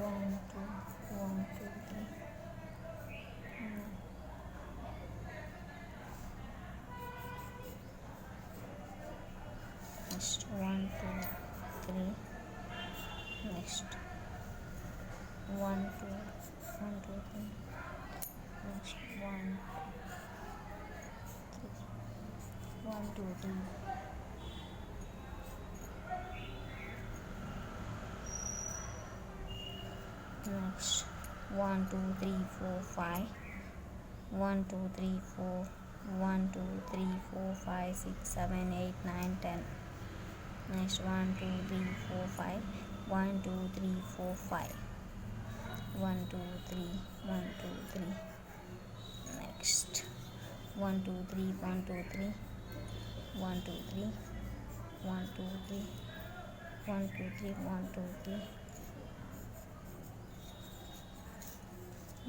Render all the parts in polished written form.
1 2 1 2 3 next 1 2 3 next 1 2 1 2 3 next 1 2 3 next 1 2 3 4 5 1 2 3 4 1 2 3 4 5 6 7 8 9 10 next 1 2 3 4 5 1 2 3 4 5 1 2 3 1 2 3 next 1 2 3 1 2 3 1 2 3 1 2 3 1 2 3 1 2 3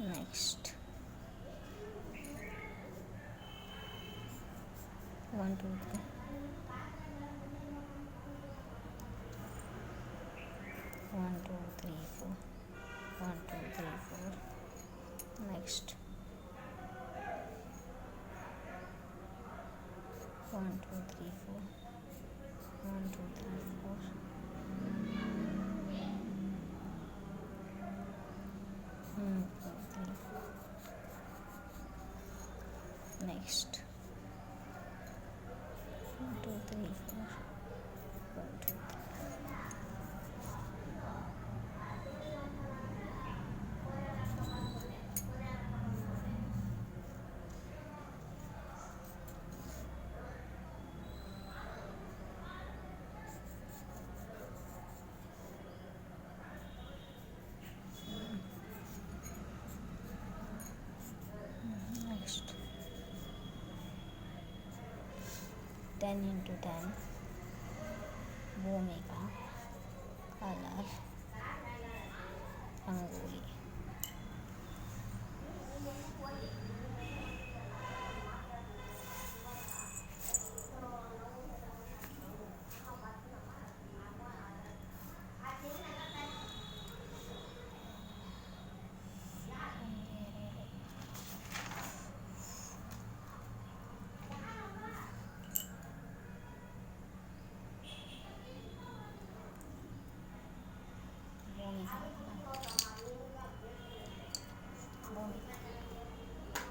next 1 2 3 1 2 3 4 1 2 3 4 next 1 2 3 4 1 2 3 4 1 2 3 4 next 1 2 3 4 1 2 3 next 10 into 10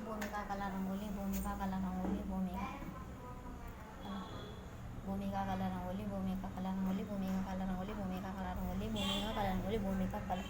भूमिका colour rangoli भूमिका colour rangoli भूमिका colour rangoli भूमिका colour rangoli भूमिका कलर रंगोली भूमिका कलर रंगोली भूमिका कलर रंगोली भूमिका कलर रंगोली भूमिका कलर